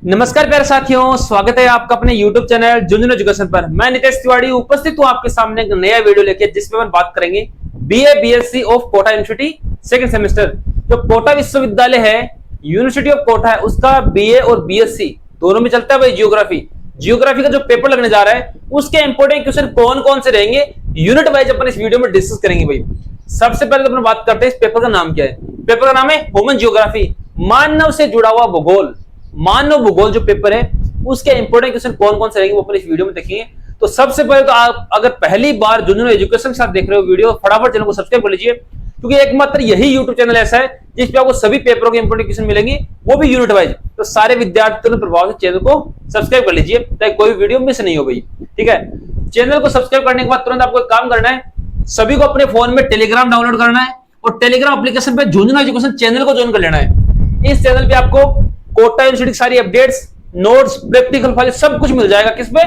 नमस्कार प्यारे साथियों, स्वागत है आपका अपने YouTube चैनल झुंझुनू एजुकेशन पर। मैं नितेश तिवारी उपस्थित हूं आपके सामने एक नया वीडियो लेके, जिसमें हम बात करेंगे BA BSc of Kota university second semester. जो कोटा विश्वविद्यालय है, यूनिवर्सिटी ऑफ कोटा है, उसका बीए और बीएससी दोनों में चलता है भाई जियोग्राफी का जो पेपर लगने जा रहा है उसके इंपोर्टेंट क्वेश्चन कौन कौन से रहेंगे, यूनिट वाइज अपन इस वीडियो में डिस्कस करेंगे भाई। सबसे पहले तो अपन बात करते हैं इस पेपर का नाम क्या है। पेपर का नाम है ह्यूमन जियोग्राफी, मानव से जुड़ा हुआ भूगोल। मानव भूगोल जो पेपर है उसके इंपोर्टेंट क्वेश्चन कौन कौन से रहेंगे वो अपन इस वीडियो में देखेंगे। तो सबसे पहले तो आप अगर पहली बार झुंझुनू एजुकेशन के साथ देख रहे हो वीडियो, फटाफट चैनल को सब्सक्राइब कर लीजिए, क्योंकि एकमात्र यही यूट्यूब चैनल ऐसा है जिसपे आपको सभी पेपरों के इंपोर्टेंट क्वेश्चन मिलेंगे, वो भी यूनिट वाइज। तो सारे विद्यार्थियों ने प्रभाव से चैनल को सब्सक्राइब कर लीजिए ताकि कोई वीडियो मिस नहीं हो भाई। ठीक है, चैनल को सब्सक्राइब करने के बाद तुरंत आपको एक काम करना है, सभी को अपने फोन में टेलीग्राम डाउनलोड करना है और टेलीग्राम एप्लीकेशन पे झुंझुनू एजुकेशन चैनल को ज्वाइन कर लेना है। इस चैनल पे आपको कोटा यूनिवर्सिटी की सारी अपडेट्स, नोट्स, प्रैक्टिकल फाइल सब कुछ मिल जाएगा। किस पे?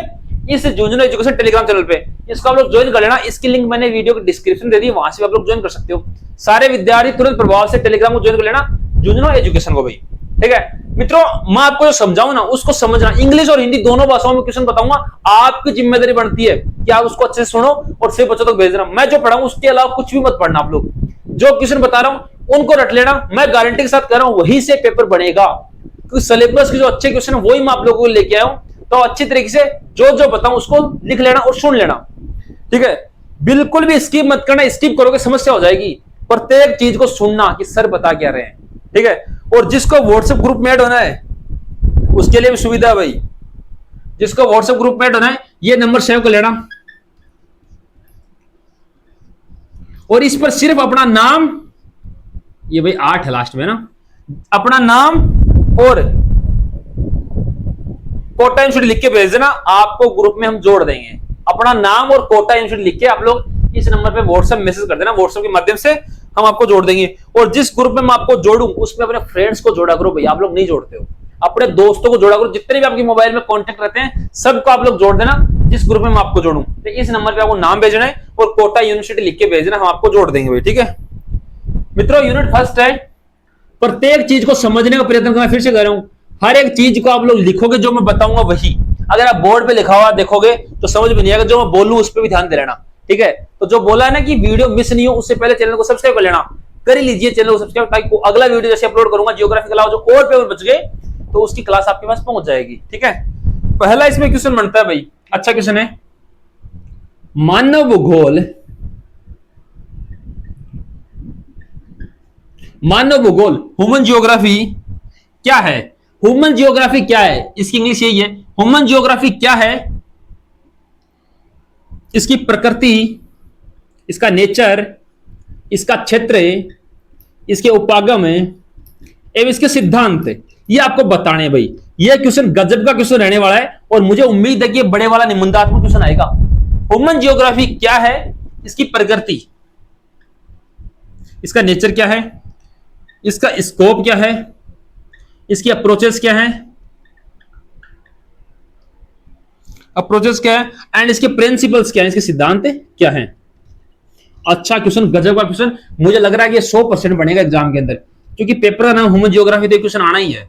इस झुंझुनू एजुकेशन टेलीग्राम चैनल पे। इसको आप लोग ज्वाइन कर लेना, इसकी लिंक मैंने वीडियो के डिस्क्रिप्शन दे दी, वहां से आप लोग ज्वाइन कर सकते हो। सारे विद्यार्थी तुरंत प्रभाव से टेलीग्राम को ज्वाइन कर लेना, झुंझुनू एजुकेशन को भाई। ठीक है मित्रों, मैं आपको जो समझाऊं ना उसको समझना, इंग्लिश और हिंदी दोनों भाषाओं में क्वेश्चन बताऊंगा। आपकी जिम्मेदारी बनती है कि आप उसको अच्छे से सुनो और सिर्फ बच्चों तक भेज देना। मैं जो पढ़ाऊं उसके अलावा कुछ भी मत पढ़ना। आप लोग जो क्वेश्चन बता रहा हूं उनको रट लेना, मैं गारंटी के साथ कह रहा हूं वहीं से पेपर बनेगा, क्योंकि सिलेबस के जो अच्छे क्वेश्चन वही मैं आप लोगों को लेके आया हूं। तो अच्छी तरीके से जो जो बताऊं उसको लिख लेना और सुन लेना। ठीक है, बिल्कुल भी स्किप मत करना, स्किप करोगे समस्या हो जाएगी। प्रत्येक चीज को सुनना कि सर बता क्या रहे हैं। ठीक है, और जिसको व्हाट्सएप ग्रुप में ऐड होना है उसके लिए भी सुविधा है भाई। जिसको व्हाट्सएप ग्रुप में ऐड होना है ये नंबर सेव कर लेना और इस पर सिर्फ अपना नाम, ये भाई 8 है लास्ट में ना, अपना नाम और कोटा यूनिवर्सिटी लिख के भेज देना, आपको ग्रुप में हम जोड़ देंगे। अपना नाम और कोटा यूनिवर्सिटी लिख के आप लोग इस नंबर पे व्हाट्सएप मैसेज कर देना, व्हाट्सएप के माध्यम से हम आपको जोड़ देंगे। और जिस ग्रुप में मैं आपको जोड़ूं उसमें अपने फ्रेंड्स को जोड़ा करो भाई, आप लोग नहीं जोड़ते हो, अपने दोस्तों को जोड़ा करो, जितने भी आपके मोबाइल में कॉन्टेक्ट रहते हैं सबको आप लोग जोड़ देना जिस ग्रुप में मैं आपको जोड़ूं। तो इस नंबर पे आपको नाम भेजना है और कोटा यूनिवर्सिटी लिख के भेजना, हम आपको जोड़ देंगे भाई। ठीक है मित्रों, यूनिट फर्स्ट है, प्रत्येक चीज को समझने का प्रयत्न करना। फिर से कह रहा हूं, हर एक चीज को आप लोग लिखोगे, जो मैं बताऊंगा वही। अगर आप बोर्ड पे लिखा हुआ देखोगे तो समझ में नहीं आएगा, जो मैं बोलूं उस पर भी ध्यान दे लेना। ठीक है, तो जो बोला है ना कि वीडियो मिस नहीं हो, उससे पहले चैनल को सब्सक्राइब कर लेना, कर ही लीजिए चैनल को सब्सक्राइब, ताकि अगला वीडियो जैसे अपलोड करूंगा जियोग्राफी के अलावा जो और पेपर बच गए तो उसकी क्लास आपके पास पहुंच जाएगी। ठीक है, पहला इसमें क्वेश्चन बनता है भाई, अच्छा क्वेश्चन है, मानव भूगोल, मानव भूगोल ह्यूमन जियोग्राफी क्या है? ह्यूमन जियोग्राफी क्या है, इसकी इंग्लिश यही है। ह्यूमन जियोग्राफी क्या है? इसकी प्रकृति, इसका नेचर, इसका क्षेत्र, इसके उपागम एवं इसके सिद्धांत, ये आपको बताने भाई। ये क्वेश्चन गजब का क्वेश्चन रहने वाला है और मुझे उम्मीद है कि ये बड़े वाला निबंधात्मक क्वेश्चन आएगा। ह्यूमन जियोग्राफी क्या है, इसकी प्रकृति, इसका नेचर क्या है, इसका स्कोप क्या है, इसकी अप्रोचेस क्या है, अप्रोचेस क्या है, एंड इसके प्रिंसिपल्स क्या है, इसके सिद्धांत क्या है। अच्छा क्वेश्चन, गजब का क्वेश्चन। मुझे लग रहा है कि 100% बनेगा एग्जाम के अंदर, क्योंकि पेपर का नाम ह्यूमन जियोग्राफी, तो क्वेश्चन आना ही है।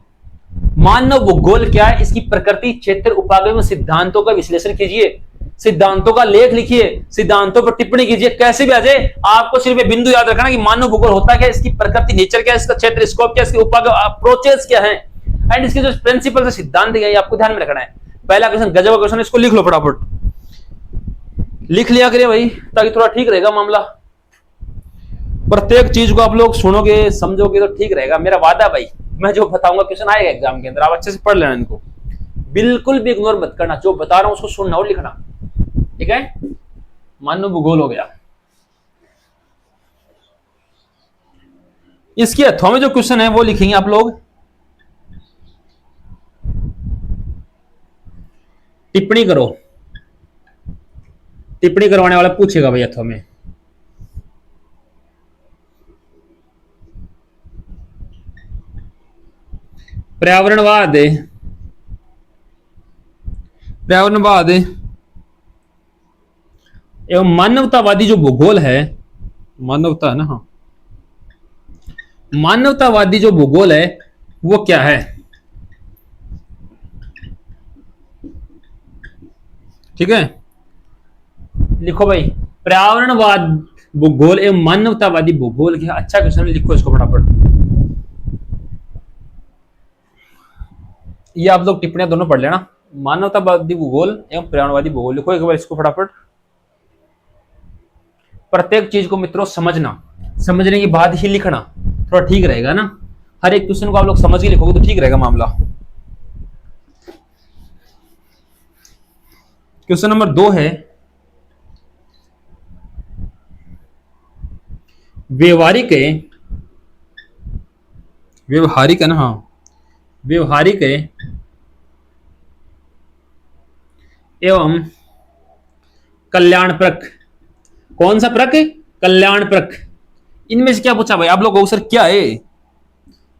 मानव भूगोल क्या है, इसकी प्रकृति, क्षेत्र, उपागम, सिद्धांतों का विश्लेषण कीजिए, सिद्धांतों का लेख लिखिए, सिद्धांतों पर टिप्पणी कीजिए, कैसे भी आ जाए आपको सिर्फ एक बिंदु याद रखना कि मानव भूगोल होता क्या है, इसकी प्रकृति, नेचर क्या है, इसका क्षेत्र, स्कोप क्या है, इसके उपागम, अप्रोचेस क्या है, एंड इसके जो प्रिंसिपल सिद्धांत क्या है, आपको ध्यान में रखना है। पहला क्वेश्चन गजब का क्वेश्चन, इसको लिख लो फटाफट, लिख लिया करिए भाई, ताकि थोड़ा ठीक रहेगा मामला। प्रत्येक चीज को आप लोग सुनोगे समझोगे तो ठीक रहेगा, मेरा वादा भाई। मैं जो बताऊंगा क्वेश्चन आएगा एग्जाम के अंदर, आप अच्छे से पढ़ लेना इनको, बिल्कुल भी इग्नोर मत करना, जो बता रहा हूं उसको सुनना और लिखना। ठीक है, मानव भूगोल हो गया। इसके अथवा में जो क्वेश्चन है वो लिखेंगे आप लोग, टिप्पणी करो, टिप्पणी करवाने वाला पूछेगा भाई अथवा में। पर्यावरणवाद, पर्यावरणवाद एवं मानवतावादी जो भूगोल है, मानवता है ना, हाँ, मानवतावादी जो भूगोल है वो क्या है? ठीक है, लिखो भाई पर्यावरणवाद भूगोल एवं मानवतावादी भूगोल क्या अच्छा क्वेश्चन, लिखो इसको फटाफट। ये आप लोग टिप्पणियां दोनों पढ़ लेना, मानवतावादी भूगोल एवं पर्यावरणवादी भूगोल, लिखो एक बार इसको फटाफट। प्रत्येक चीज को मित्रों समझना, समझने के बाद ही लिखना थोड़ा ठीक रहेगा ना। हर एक क्वेश्चन को आप लोग समझ के लिखोगे तो ठीक रहेगा मामला। क्वेश्चन नंबर 2 है व्यवहारिक है ना, हाँ व्यवहारिक एवं कल्याणप्रक। कौन सा प्रक? कल्याणप्रक। इनमें से क्या पूछा भाई आप लोग को? सर क्या है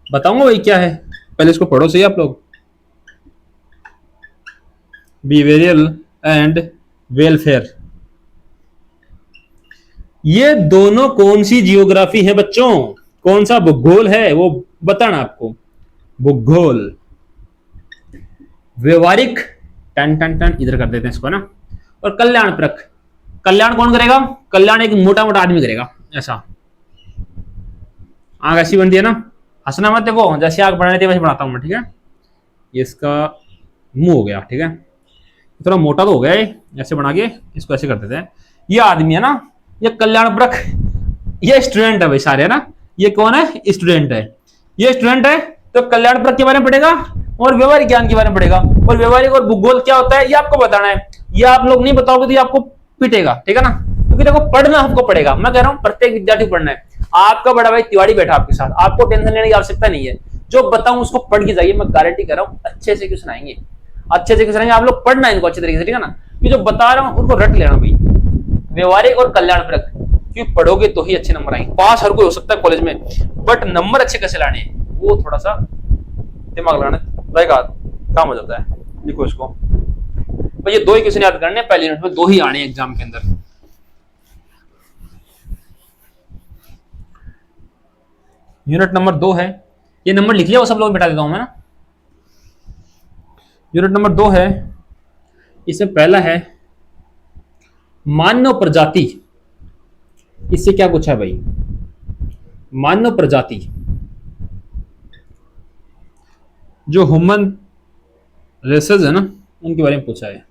बताऊंगा भाई क्या है, पहले इसको पढ़ो सही आप लोग। बिहेवियरल एंड वेलफेयर, ये दोनों कौन सी जियोग्राफी है बच्चों? कौन सा भूगोल है वो बताना आपको। भूगोल, व्यवहारिक टन टन टन इधर कर देते हैं इसको ना, और कल्याणप्रक। कल्याण कौन करेगा? कल्याण एक मोटा मोटा आदमी करेगा ऐसा। आग ऐसी बनती है ना, हंसना मत, देखो जैसे आग बनानी थी वैसे बनाता हूं मैं, ठीक है। ये इसका मुंह हो गया, ठीक है, थोड़ा मोटा तो हो गया है, ऐसे बना के इसको ऐसे कर देते हैं। ये आदमी है ना, ये कल्याणप्रक, ये स्टूडेंट है भाई सारे, है ना। ये कौन है? स्टूडेंट है। ये स्टूडेंट है तो कल्याणप्रक के बारे में पढ़ेगा और व्यवहारिक ज्ञान के बारे में पढ़ेगा। और व्यवहारिक और भूगोल क्या होता है ये आपको बताना है। ये आप लोग नहीं बताओगे तो ये आपको पिटेगा, ठीक है ना। क्योंकि देखो पढ़ना आपको पड़ेगा, मैं कह रहा हूं प्रत्येक विद्यार्थी पढ़ना है। आपका बड़ा भाई तिवारी बैठा आपके साथ, आपको टेंशन लेने की आवश्यकता नहीं है। जो बताऊं उसको पढ़ के जाइए, मैं गारंटी कर रहा हूं अच्छे से क्वेश्चन आएंगे, अच्छे से क्वेश्चन आएंगे। आप लोग पढ़ना इनको अच्छे तरीके से, ठीक है ना। ये जो बता रहा हूं उनको रट लेना भाई, व्यवहारिक और कल्याणप्रक, क्योंकि पढ़ोगे तो ही अच्छे नंबर आएंगे। पास हर कोई हो सकता है कॉलेज में, बट नंबर अच्छे कैसे लाने हैं वो थोड़ा सा दिमाग लगाने रहेगा, काम हो जाता है। लिखो इसको भाई, ये 2 ही क्वेश्चन याद करने, पहले यूनिट में 2 ही आने एग्जाम के अंदर। यूनिट नंबर 2 है, ये नंबर लिख लिया वो सब लोग बैठा देता हूं मैं ना। यूनिट नंबर 2 है, इसमें पहला है मानव प्रजाति। इससे क्या पूछा है भाई? मानव प्रजाति, जो ह्यूमन रेसेस है ना उनके बारे में पूछा है।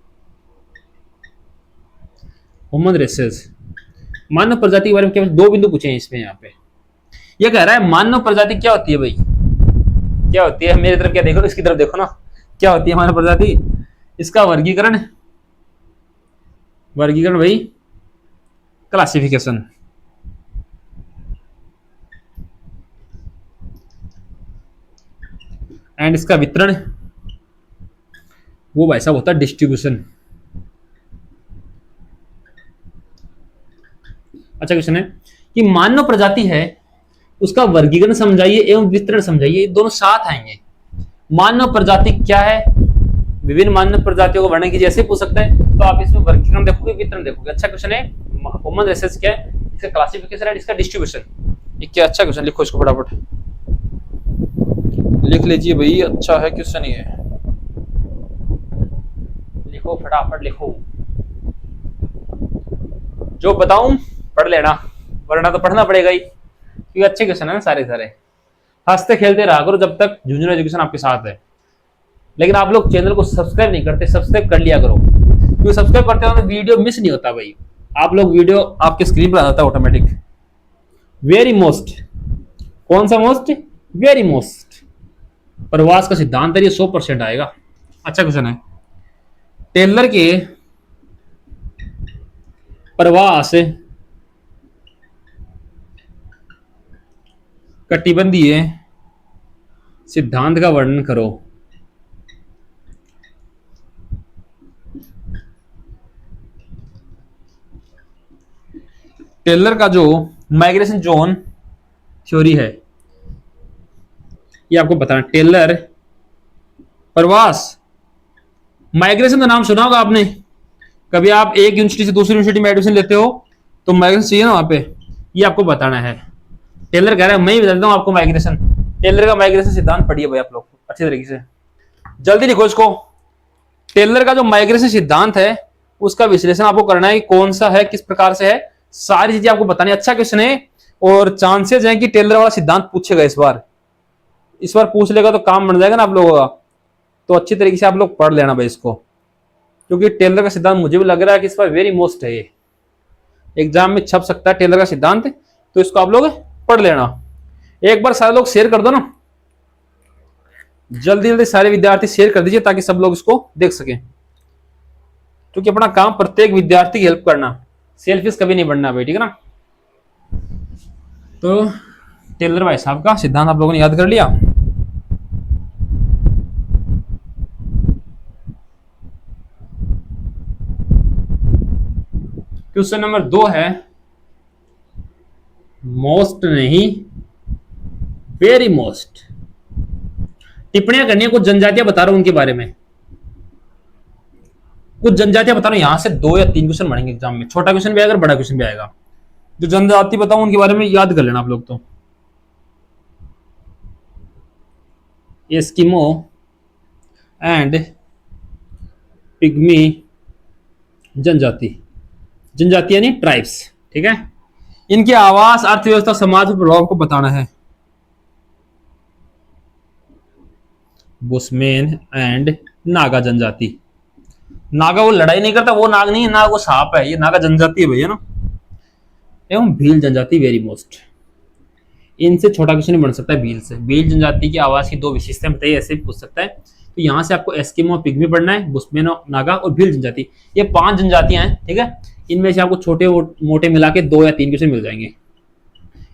ह्यूमन रेसेस, मानव प्रजाति के बारे में केवल 2 बिंदु पूछे हैं इसमें। यहाँ पे ये कह रहा है मानव प्रजाति क्या होती है भाई, क्या होती है? मेरी तरफ क्या देखो, इसकी तरफ देखो ना, क्या होती है मानव प्रजाति? इसका वर्गीकरण, वर्गीकरण भाई क्लासिफिकेशन, एंड इसका वितरण वो भाई साहब होता है डिस्ट्रीब्यूशन। अच्छा क्वेश्चन है कि मानव प्रजाति है उसका वर्गीकरण समझाइए एवं वितरण समझाइए, दोनों साथ आएंगे। मानव प्रजाति क्या है, विभिन्न मानव प्रजातियों को वर्णन कीजिए, ऐसे पूछ सकते हैं। तो आप इसमें वर्गीकरण देखोगे, वितरण देखोगे। अच्छा क्वेश्चन है ह्यूमन रेसेस क्या है, इसका क्लासिफिकेशन है, इसका डिस्ट्रीब्यूशन। ये क्या अच्छा क्वेश्चन, लिखो इसको फटाफट, लिख लीजिए भाई, अच्छा है क्वेश्चन ये, लिखो फटाफट लिखो। जो बताऊं पढ़ लेना, वरना तो पढ़ना पड़ेगा ही, क्योंकि अच्छे क्वेश्चन है ना सारे सारे। हंसते खेलते रहा करो जब तक झुंझुनू एजुकेशन आपके साथ है। लेकिन आप लोग चैनल को सब्सक्राइब नहीं करते, सब्सक्राइब कर लिया करो, क्योंकि सब्सक्राइब करते हो तो वीडियो मिस नहीं होता भाई। आप लोग वीडियो आपके स्क्रीन पर आ जाता है ऑटोमेटिक। वेरी मोस्ट, कौन सा मोस्ट? Very most. प्रवास का सिद्धांत है, ये 100% आएगा। अच्छा क्वेश्चन है, टेलर के प्रवास कटिबंधीय सिद्धांत का वर्णन करो। टेलर का जो माइग्रेशन जोन थ्योरी है ये आपको बताना। टेलर प्रवास, माइग्रेशन का नाम सुना होगा आपने, कभी आप एक यूनिवर्सिटी से दूसरी यूनिवर्सिटी में एडमिशन लेते हो तो माइग्रेशन चाहिए ना वहां पे, ये आपको बताना है। टेलर कह रहा है, मैं ही बता देता हूं आपको माइग्रेशन। टेलर का माइग्रेशन सिद्धांत पढ़िए भाई आप लोग अच्छी तरीके से, जल्दी लिखो इसको। टेलर का जो माइग्रेशन सिद्धांत है उसका विश्लेषण आपको करना है कि कौन सा है, किस प्रकार से है, सारी चीजें आपको बतानी है। अच्छा क्वेश्चन है और चांसेस है कि टेलर वाला सिद्धांत पूछेगा इस बार पूछ लेगा तो काम बन जाएगा ना आप लोगों का। तो अच्छी तरीके से आप लोग पढ़ लेना भाई इसको, क्योंकि टेलर का सिद्धांत मुझे भी लग रहा है कि इस बार वेरी मोस्ट है, ये एग्जाम में छप सकता है टेलर का सिद्धांत, तो इसको आप लोग पढ़ लेना। एक बार सारे लोग शेयर कर दो ना, जल्दी जल्दी सारे विद्यार्थी शेयर कर दीजिए ताकि सब लोग इसको देख सकें, क्योंकि अपना काम प्रत्येक विद्यार्थी की हेल्प करना, सेल्फिश कभी नहीं बनना भाई, ठीक है ना। तो टेलर भाई साहब का सिद्धांत आप लोगों ने याद कर लिया। क्वेश्चन नंबर 2 है, मोस्ट नहीं वेरी मोस्ट। टिप्पणियां करनी है, कुछ जनजातियां बता रहा हूं उनके बारे में, कुछ जनजातियां बता रहा हूं। यहां से 2 या 3 क्वेश्चन बनेंगे एग्जाम में, छोटा क्वेश्चन भी आएगा, बड़ा क्वेश्चन भी आएगा। जो जनजाति बताऊं उनके बारे में याद कर लेना आप लोग। तो एस्किमो एंड पिग्मी जनजाति, जनजाति यानी ट्राइब्स, ठीक है। इनके आवास, अर्थव्यवस्था, समाज पर प्रभाव को बताना है। बुशमैन एंड नागा जनजाति। नागा वो लड़ाई नहीं करता, वो नाग नहीं है, नाग वो सांप है, ये नागा जनजाति है भैया ना। एवं भील जनजाति वेरी मोस्ट, इनसे छोटा क्वेश्चन बन सकता है भील से। भील जनजाति की आवाज की 2 विशेषताएं बताइए, ऐसे भी पूछ सकता है। तो यहां से आपको एस्किमो, पिग्मी पढ़ना है, बुशमैन, नागा और भील जनजाति, ये 5 जनजातियां हैं, ठीक है। इनमें से आपको छोटे मोटे मिला के 2 या 3 क्वेश्चन मिल जाएंगे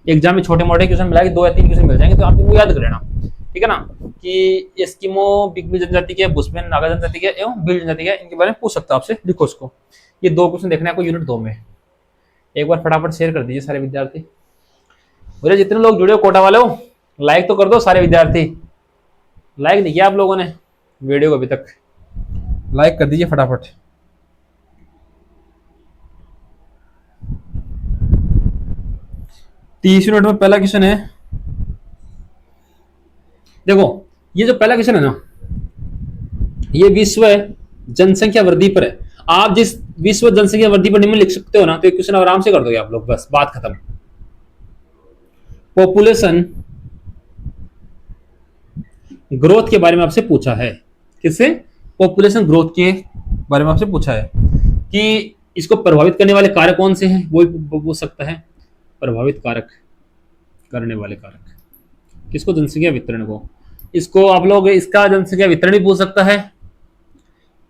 एग्जाम में, छोटे मोटे क्वेश्चन मिला के 2 या 3 क्वेश्चन मिल जाएंगे, तो आप इनको याद कर लेना, ठीक है ना। कि एस्किमो, पिग्मी जनजाति के, बुशमैन, नागा जनजाति के एवं भील जनजाति के, इनके बारे में पूछ सकता है आपसे, लिखो इसको। ये 2 क्वेश्चन देखना है आपको यूनिट 2 में। एक बार फटाफट शेयर कर दीजिए सारे विद्यार्थी। बोले जितने लोग जुड़े हो कोटा वाले हो, लाइक तो कर दो सारे विद्यार्थी। लाइक नहीं किया आप लोगों ने वीडियो को अभी तक, लाइक कर दीजिए फटाफट। तीस मिनट में पहला क्वेश्चन है, देखो ये जो पहला क्वेश्चन है ना, ये विश्व जनसंख्या वृद्धि पर है। आप जिस विश्व जनसंख्या वृद्धि पर निम्न लिख सकते हो ना, तो ये क्वेश्चन आराम से कर दोगे आप लोग, बस बात खत्म। पॉपुलेशन ग्रोथ के बारे में आपसे पूछा है, किससे? पॉपुलेशन ग्रोथ के बारे में आपसे पूछा है कि इसको प्रभावित करने वाले कारक कौन से हैं, वो पूछ सकता है। प्रभावित कारक करने वाले कारक किसको? जनसंख्या वितरण को। इसको आप लोग इसका जनसंख्या वितरण भी पूछ सकता है,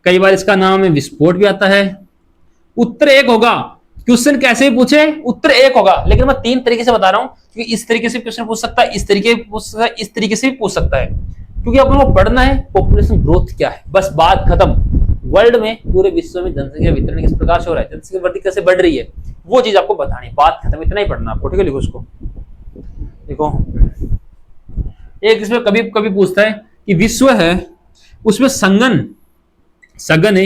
कई बार इसका नाम विस्फोट भी आता है। उत्तर एक होगा, क्वेश्चन कैसे भी पूछे उत्तर एक होगा, लेकिन मैं 3 तरीके से बता रहा हूं, क्योंकि इस तरीके से क्वेश्चन पूछ सकता है, इस तरीके पूछ सकता है, इस तरीके से भी पूछ सकता है, क्योंकि आप लोगों को पढ़ना है पॉपुलेशन ग्रोथ क्या है, बस बात खत्म। वर्ल्ड में, पूरे विश्व में जनसंख्या वितरण किस प्रकार से हो रहा है, जनसंख्या वृद्धि कैसे बढ़ रही है, वो चीज आपको बतानी, बात खत्म, इतना ही पढ़ना आपको, ठीक है। लिखो इसको, देखो एक इसमें कभी कभी पूछता है कि विश्व है, उसमें सघन है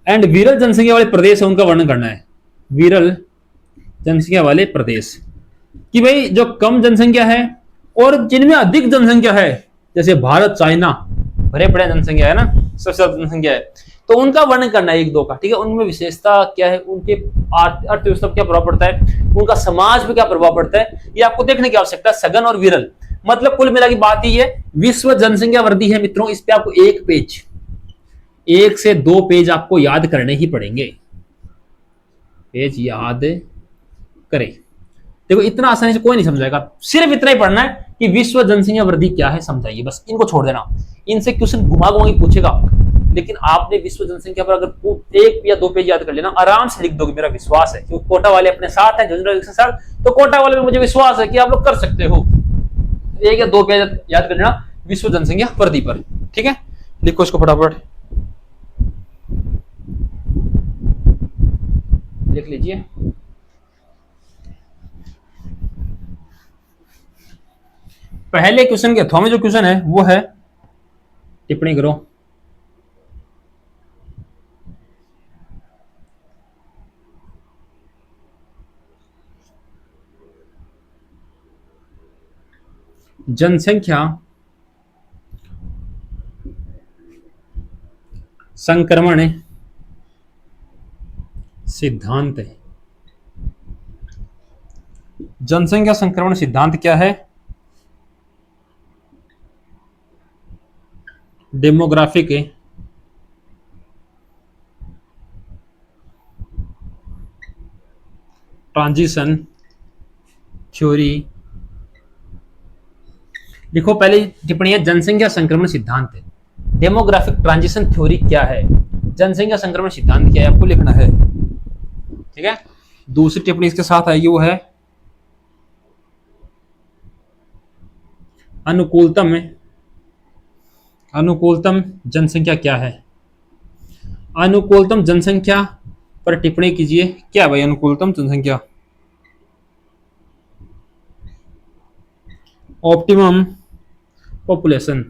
एंड विरल जनसंख्या वाले प्रदेश है, उनका वर्णन करना है। विरल जनसंख्या वाले प्रदेश, कि भाई जो कम जनसंख्या है और जिनमें अधिक जनसंख्या है, जैसे भारत, चाइना, भरे पड़े जनसंख्या है ना, सबसे ज्यादा जनसंख्या है, तो उनका वर्णन करना है 1-2 का, ठीक है। उनमें विशेषता क्या है, उनके अर्थव्यवस्था पर क्या प्रभाव पड़ता है, उनका समाज पे क्या प्रभाव पड़ता है, ये आपको देखने की आवश्यकता है। सघन और विरल, मतलब कुल मिला की बात ही है, विश्व जनसंख्या वृद्धि है मित्रों, इस पे आपको 1 से 2 पेज आपको याद करने ही पड़ेंगे, पेज याद करें। देखो इतना आसानी से कोई नहीं समझाएगा, सिर्फ इतना ही पढ़ना है कि विश्व जनसंख्या वृद्धि क्या है, समझाइए, बस इनको छोड़ देना। इनसे क्वेश्चन घुमा घुमा के पूछेगा, लेकिन आपने विश्व जनसंख्या पर अगर 1 या 2 पेज याद कर लेना, आराम से लिख दोगे, मेरा विश्वास है। क्योंकि कोटा वाले अपने साथ हैं, झुंझुनू के साथ, तो कोटा वाले में मुझे विश्वास है कि आप लोग कर सकते हो। 1 या 2 पेज याद कर लेना विश्व जनसंख्या वृद्धि पर, ठीक है। लिखो इसको फटाफट, लिख लीजिए। पहले क्वेश्चन के अथवा में जो क्वेश्चन है वो है, टिप्पणी करो। जनसंख्या संक्रमण सिद्धांत है। जनसंख्या संक्रमण सिद्धांत क्या है? Demographic transition theory. लिखो पहली टिप्पणी है जनसंख्या संक्रमण सिद्धांत है। डेमोग्राफिक ट्रांजिशन थ्योरी क्या है? जनसंख्या संक्रमण सिद्धांत क्या है आपको लिखना है। ठीक है, दूसरी टिप्पणी इसके साथ आएगी वो है अनुकूलतम जनसंख्या क्या है? अनुकूलतम जनसंख्या पर टिप्पणी कीजिए। क्या भाई अनुकूलतम जनसंख्या? Optimum population.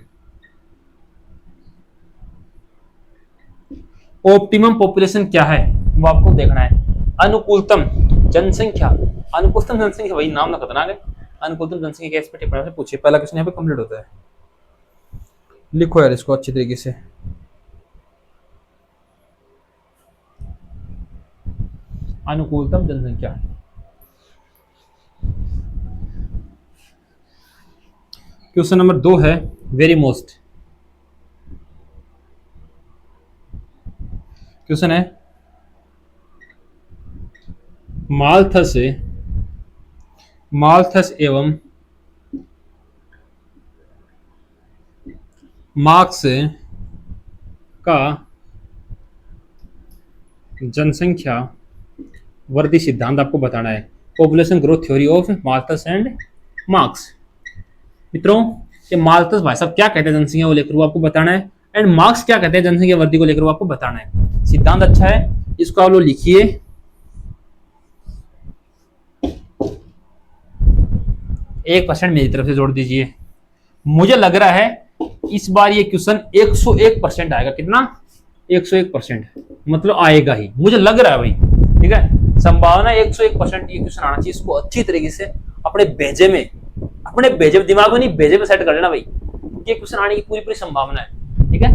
ऑप्टिमम पॉपुलेशन क्या है वो आपको देखना है। अनुकूलतम जनसंख्या, अनुकूलतम जनसंख्या वही नाम ना खतरनाक है। अनुकूलतम जनसंख्या क्या, इस पर टिप्पणी से पूछिए। पहला क्वेश्चन यहाँ पे कंप्लीट होता है। लिखो यार इसको अच्छी तरीके से। अनुकूलतम जनसंख्या। क्वेश्चन नंबर 2 है वेरी मोस्ट। क्वेश्चन है मालथस एवं मार्क्स का जनसंख्या वृद्धि सिद्धांत आपको बताना है। Population growth theory of Malthus and marks. मित्रों ये मालथस भाई साहब क्या कहते हैं जनसंख्या को लेकर वो आपको बताना है, एंड मार्क्स क्या कहते हैं जनसंख्या वृद्धि को लेकर वो आपको बताना है। सिद्धांत अच्छा है, इसको आप लोग लिखिए। एक % मेरी तरफ से जोड़ दीजिए। मुझे लग रहा है इस बार ये क्वेश्चन 101% आएगा। कितना? 101%, मतलब आएगा ही, मुझे लग रहा है भाई। ठीक है, संभावना 101% ये क्वेश्चन आना चाहिए। इसको अच्छी तरीके से अपने भेजे में दिमाग में नहीं, भेजे में सेट कर लेना भाई। ये क्वेश्चन आने की पूरी संभावना है। ठीक है,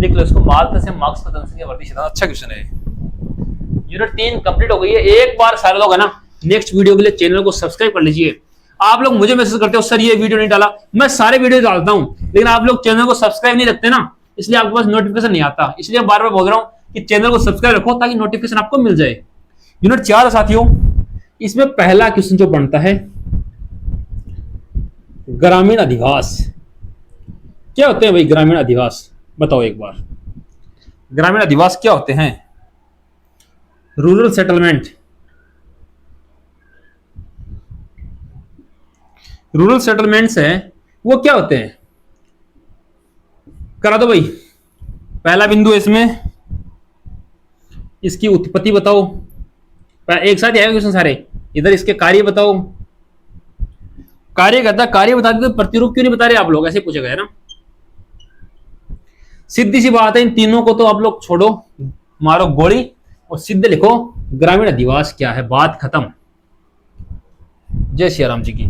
देख लो इसको। मालथस से मार्क्स का जनसंख्या वृद्धि सिद्धांत अच्छा क्वेश्चन है। यूनिट 3 कंप्लीट हो गई है। एक बार सारे लोग है ना नेक्स्ट वीडियो के लिए चैनल को सब्सक्राइब कर लीजिए। आप लोग मुझे मैसेज करते हो सर ये वीडियो नहीं डाला, मैं सारे वीडियो डालता हूं, लेकिन आप लोग चैनल को सब्सक्राइब नहीं रखते ना, इसलिए आपके पास नोटिफिकेशन नहीं आता। इसलिए बार बार बोल रहा हूं कि चैनल को सब्सक्राइब रखो ताकि नोटिफिकेशन आपको मिल जाए। यूनिट 4 साथियों, इसमें पहला क्वेश्चन जो बनता है ग्रामीण अधिवास। क्या होते हैं भाई ग्रामीण अधिवास? बताओ एक बार, ग्रामीण अधिवास क्या होते हैं? Rural settlement. रूरल सेटलमेंट्स है वो क्या होते हैं? करा दो भाई। पहला बिंदु इसमें इसकी उत्पत्ति बताओ। एक साथ आएगा क्वेश्चन सारे। इधर इसके कार्य बताओ। कार्य करता, कार्य बता देते, प्रतिरूप क्यों नहीं बता रहे आप लोग? ऐसे पूछेगा है ना। सीधी सी बात है, इन तीनों को तो आप लोग छोड़ो, मारो गोली और सीधे लिखो ग्रामीण अधिवास क्या है, बात खत्म। जय श्री राम जी की।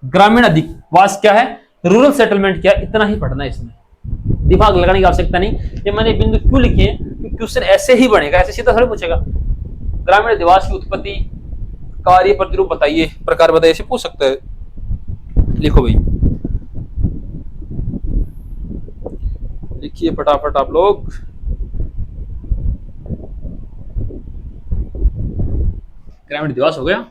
ग्रामीण अधिवास क्या है, रूरल सेटलमेंट क्या है, इतना ही पढ़ना है। इसमें दिमाग लगाने की आवश्यकता नहीं। ये मैंने बिंदु क्यों लिखे हैं? क्योंकि क्वेश्चन ऐसे ही बनेगा, ऐसे सीधा थोड़ी पूछेगा। ग्रामीण अधिवास की उत्पत्ति, कार्य, प्रतिरूप बताइए, प्रकार बताइए, ऐसे पूछ सकता है। लिखो भाई, लिखिए फटाफट आप लोग। ग्रामीण अधिवास हो गया।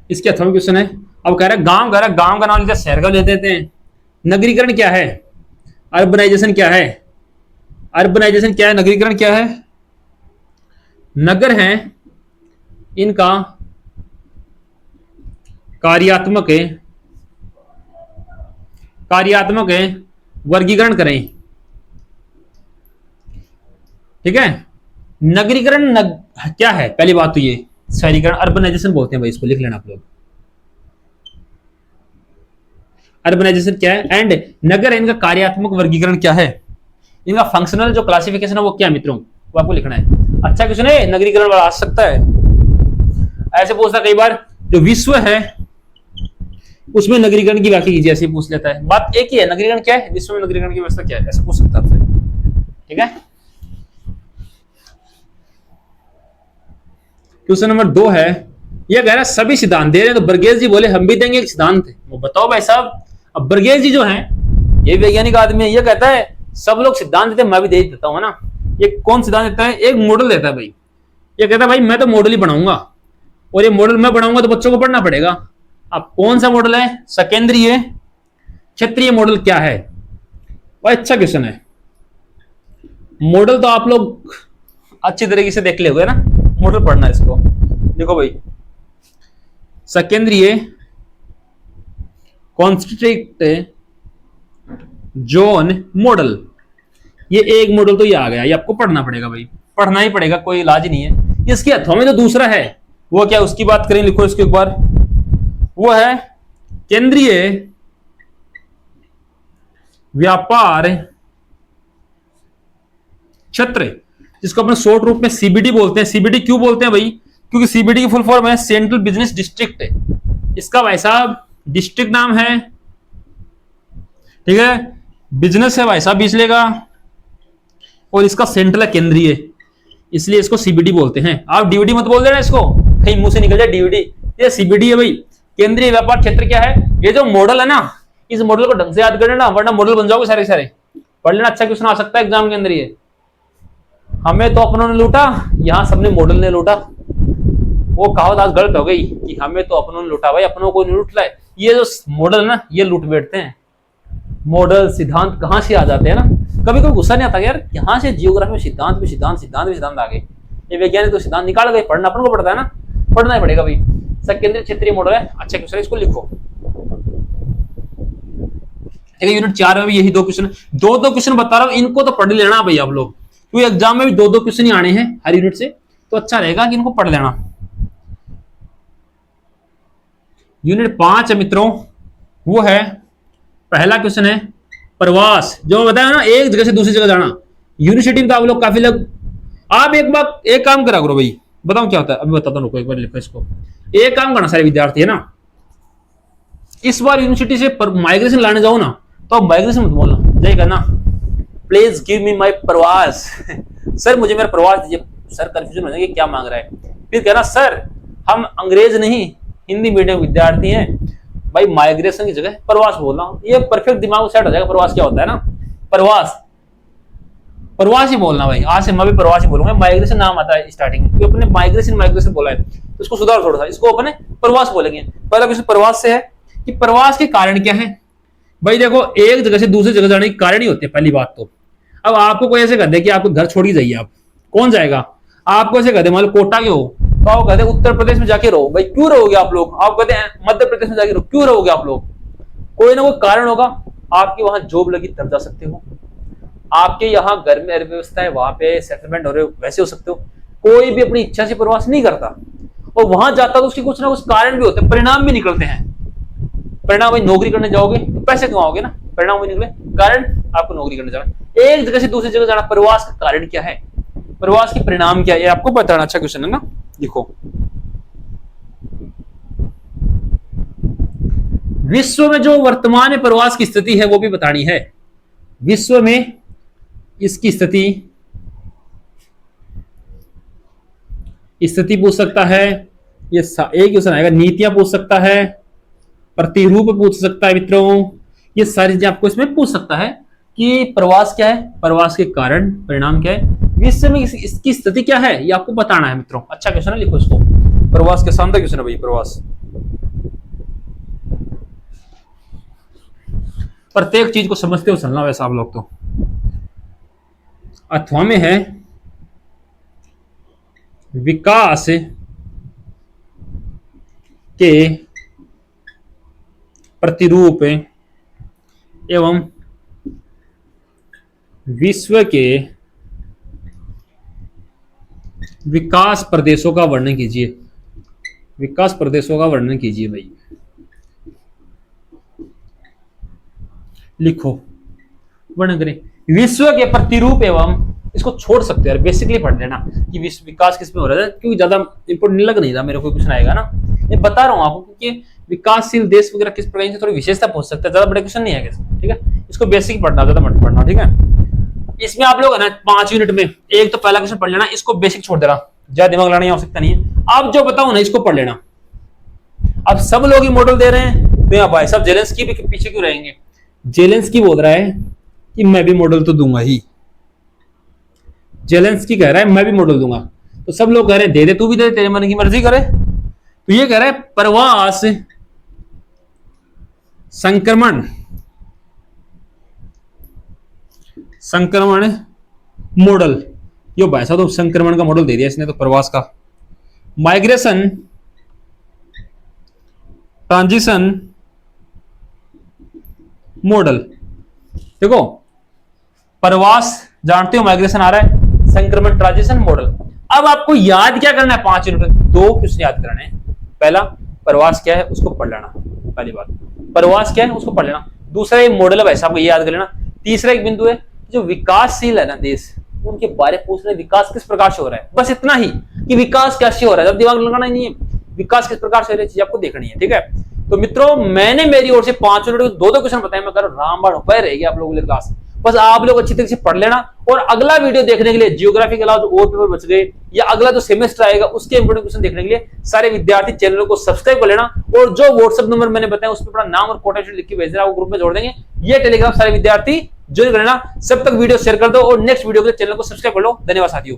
इसके अथवा क्वेश्चन है। अब कह रहा है गांव का नाम लेते, शहर का ले देते हैं। नगरीकरण क्या है? अर्बनाइजेशन क्या है? अर्बनाइजेशन क्या है? नगरीकरण क्या है? नगर हैं, इनका कार्यात्मक वर्गीकरण करें। ठीक है, नगरीकरण क्या है? पहली बात तो ये शहरीकरण, अर्बनाइजेशन बोलते हैं भाई, इसको लिख लेना आप लोग। अर्बनाइजेशन क्या है? एंड नगर है, इनका कार्यात्मक वर्गीकरण क्या है? इनका फंक्शनल जो क्लासिफिकेशन है वो क्या है मित्रों? वो आपको लिखना है। अच्छा क्वेश्चन है, नगरीकरण वाला आ सकता है। ऐसे पूछता कई बार। जो विश्व है उसमें नगरीकरण की व्याख्या कीजिए, ऐसे पूछ लेता है। बात एक ही है, नगरीकरण क्या है, विश्व में नगरीकरण की व्यवस्था क्या है, ऐसे पूछ सकता है। ठीक है। क्वेश्चन नंबर 2 है, यह कह रहा है सभी सिद्धांत दे रहे हैं, तो बर्गेस जी बोले हम भी देंगे एक सिद्धांत। वो बताओ भाई साहब। अब बर्गेस जी जो हैं, ये वैज्ञानिक आदमी है, ये कहता है सब लोग सिद्धांत देते हैं, मैं भी दे देता हूं, है ना। ये कौन सिद्धांत देता है? एक मॉडल देता है भाई। ये कहता है भाई मैं तो मॉडल ही बनाऊंगा, और ये मॉडल मैं बनाऊंगा तो बच्चों को पढ़ना पड़ेगा। अब कौन सा मॉडल है? सकेंद्रीय क्षेत्रीय मॉडल क्या है भाई? अच्छा क्वेश्चन है। मॉडल तो आप लोग अच्छी तरीके से देख ले ना, मॉडल पढ़ना है इसको। देखो भाई, सकेंद्रीय कॉन्स्टिट्यूट जोन मॉडल, ये एक मॉडल तो ये आ गया, ये आपको पढ़ना पड़ेगा भाई, पढ़ना ही पड़ेगा, कोई इलाज नहीं है। इसके अथवा में जो दूसरा है वो क्या, उसकी बात करें, लिखो इसके ऊपर। वो है केंद्रीय व्यापार क्षेत्र, जिसको अपने शॉर्ट रूप में सीबीडी बोलते हैं। सीबीडी क्यों बोलते हैं भाई? क्योंकि सीबीडी की फुल फॉर्म है सेंट्रल बिजनेस डिस्ट्रिक्ट। इसका भाई साहब डिस्ट्रिक्ट नाम है, ठीक है, बिजनेस है भाई साहब बीच का, और इसका सेंट्रल है केंद्रीय, इसलिए इसको सीबीडी बोलते हैं। आप डीवीडी मत बोल देना इसको, कहीं मुंह से निकल जाए डीवीडी, ये सीबीडी है भाई। केंद्रीय व्यापार क्षेत्र क्या है? ये जो मॉडल है ना, इस मॉडल को ढंग से याद कर लेना, वरना मॉडल बन जाओगे सारे सारे। पढ़ लेना, अच्छा क्वेश्चन आ सकता है एग्जाम के अंदर ये। हमें तो अपनों ने लूटा, यहां सबने मॉडल ने लूटा। वो कहावत आज गलत हो गई कि हमें तो अपनों ने लूटा, भाई अपनों को नहीं लूट लाए। ये जो मॉडल है ना, ये लूट बैठते हैं। मॉडल सिद्धांत कहां से आ जाते हैं ना, कभी कभी गुस्सा नहीं आता यार, कहां से जियोग्राफी में सिद्धांत में सिद्धांत सिद्धांत में सिद्धांत आ गए। ये वैज्ञानिक तो सिद्धांत निकाल गए, पढ़ना अपन को पड़ता है ना, पढ़ना ही पड़ेगा भाई। केंद्रीय क्षेत्रीय मॉडल है, अच्छा क्वेश्चन, इसको लिखो। यूनिट 4 में भी यही 2 क्वेश्चन, दो क्वेश्चन बता रहा हूं, इनको तो पढ़ लेना भाई आप लोग, क्योंकि एग्जाम में भी 2 क्वेश्चन ही आने हैं हर यूनिट से, तो अच्छा रहेगा कि इनको पढ़ लेना। यूनिट 5 है मित्रों, वो है, पहला क्वेश्चन है प्रवास। जो बताया ना, एक जगह से दूसरी जगह जाना। यूनिवर्सिटी में तो आप लोग काफी लोग, आप एक काम करा करो भाई, बताऊं क्या होता है, अभी बताता हूं, एक बार लिखो इसको। एक काम करना सारे विद्यार्थी है ना, इस बार यूनिवर्सिटी से माइग्रेशन लाने जाओ ना, तो माइग्रेशन मत बोलना, जय कहना प्लीज गिव मी माई प्रवास सर मुझे मेरा प्रवास दीजिए। सर कंफ्यूजन हो जाएंगे क्या मांग रहा है, फिर कहना सर हम अंग्रेज नहीं हिंदी मीडियम विद्यार्थी हैं, भाई माइग्रेशन की जगह प्रवास बोलना, ये परफेक्ट दिमाग में सेट हो जाएगा। प्रवास क्या होता है ना, प्रवास प्रवास ही बोलना भाई, आज से मैं भी प्रवास ही बोलूंगा। माइग्रेशन नाम आता है स्टार्टिंग में, अपने माइग्रेशन बोला है, तो इसको सुधार थोड़ा सा, इसको अपने प्रवास बोलेंगे। पहला क्वेश्चन प्रवास से है कि प्रवास के कारण क्या है। भाई देखो, एक जगह से दूसरी जगह जाने के कारण ही होते हैं पहली बात तो। अब आपको कोई ऐसे कह दे कि आपको घर छोड़ ही जाइए, आप कौन जाएगा? आपको ऐसे कह दे, मान लो कोटा के हो, तो आप कहते हैं उत्तर प्रदेश में जाके रहो। भाई क्यों रहोगे आप लोग? आप कहते हैं मध्य प्रदेश में जाके रहो, क्यों रहोगे आप लोग? कोई ना कोई कारण होगा, आपकी वहां जॉब लगी तब जा सकते हो, आपके यहाँ घर में अर्थव्यवस्था है वहां पे सेटलमेंट हो रहे हो, वैसे हो सकते हो। कोई भी अपनी इच्छा से प्रवास नहीं करता, और वहां जाता तो उसके कुछ ना कुछ कारण भी होते हैं, परिणाम भी निकलते हैं। परिणाम भाई नौकरी करने जाओगे तो पैसे कमाओगे ना, परिणाम भी निकले, कारण आपको नौकरी करने जाना। एक जगह से दूसरी जगह जाना, प्रवास का कारण क्या है, प्रवास के परिणाम क्या है, आपको बताना। अच्छा क्वेश्चन है ना, लिखो। विश्व में जो वर्तमान में प्रवास की स्थिति है वो भी बतानी है। विश्व में इसकी स्थिति पूछ सकता है, ये एक क्वेश्चन आएगा। नीतियां पूछ सकता है, प्रतिरूप पूछ सकता है मित्रों, ये सारी चीजें आपको इसमें पूछ सकता है कि प्रवास क्या है, प्रवास के कारण परिणाम क्या है, विश्व में इसकी स्थिति क्या है, ये आपको बताना है मित्रों। अच्छा क्वेश्चन है, लिखो इसको। प्रवास के शानदार क्वेश्चन है भाई, प्रवास। प्रत्येक चीज को समझते हो चलना वैसा आप लोग तो। अथवा में है विकास के प्रतिरूप एवं विश्व के विकास प्रदेशों का वर्णन कीजिए। विकास प्रदेशों का वर्णन कीजिए भाई, लिखो, वर्णन करें। विश्व के प्रतिरूप एवं, इसको छोड़ सकते हैं बेसिकली पढ़ लेना कि विश्व विकास किसमें हो रहा है, क्योंकि ज्यादा इंपोर्टेंट लग नहीं रहा मेरे को क्वेश्चन आएगा ना, ये बता रहा हूं आपको, क्योंकि विकासशील देश वगैरह किस प्रकार से थोड़ी विशेषता पूछ सकता है, ज्यादा बड़े क्वेश्चन नहीं है कैसे, ठीक है। इसको बेसिक पढ़ना, ज्यादा मत पढ़ना, ठीक है। इसमें आप लोग है ना 5 यूनिट में एक तो पहला क्वेश्चन पढ़ लेना, इसको बेसिक छोड़ देना, ज्यादा दिमाग लगाने की आवश्यकता नहीं है। अब जो बताऊं ना इसको पढ़ लेना। अब सब लोग ही मॉडल दे रहे हैं तो यहाँ भाई साहब जेलेंस्की भी पीछे क्यों रहेंगे। जेलेंस्की बोल रहा है कि मैं भी मॉडल तो दूंगा ही, जेलेंस्की कह रहा है मैं भी मॉडल दूंगा, तो सब लोग कह रहे हैं दे दे, तू भी दे, तेरे मन की मर्जी करे। तो ये कह रहा है प्रवास संक्रमण मॉडल, यो भाई साहब तो संक्रमण का मॉडल दे दिया इसने तो, प्रवास का। माइग्रेशन ट्रांजिशन मॉडल, देखो प्रवास जानते हो, माइग्रेशन आ रहा है, संक्रमण ट्रांजिशन मॉडल। अब आपको याद क्या करना है 5 यूनिट में, 2 क्वेश्चन याद करने हैं। पहला प्रवास क्या है उसको पढ़ लेना, पहली बात प्रवास क्या है उसको पढ़ लेना। दूसरा एक मॉडल है वैसा आपको ये याद कर लेना। तीसरा एक बिंदु है जो विकासशील है ना देश, उनके बारे में पूछ रहे विकास किस प्रकार से हो रहा है, बस इतना ही कि विकास कैसे हो रहा है, जब दिमाग लगाना ही नहीं है, विकास किस प्रकार से हो रही है चीज आपको देखनी है, ठीक है। तो मित्रों मैंने मेरी ओर से 5 यूनिट 2-2 क्वेश्चन बताए, मैं कर रामबाण उपाय रहेगी आप लोगों के लिए क्लास, बस आप लोग अच्छी तरीके से पढ़ लेना। और अगला वीडियो देखने के लिए जियोग्राफी के अलावा जो और पेपर बच गए या अगला जो सेमेस्टर आएगा उसके इंपोर्टेंट क्वेश्चन देखने के लिए सारे विद्यार्थी चैनल को सब्सक्राइब कर लेना। और जो व्हाट्सएप नंबर मैंने बताया उस पर अपना नाम और कोटा लिख के भेज देना, वो ग्रुप में जोड़ देंगे। ये टेलीग्राम सारे विद्यार्थी ज्वाइन कर लेना। सब तक वीडियो शेयर कर दो और नेक्स्ट वीडियो के लिए चैनल को सब्सक्राइब कर लो। धन्यवाद साथियों।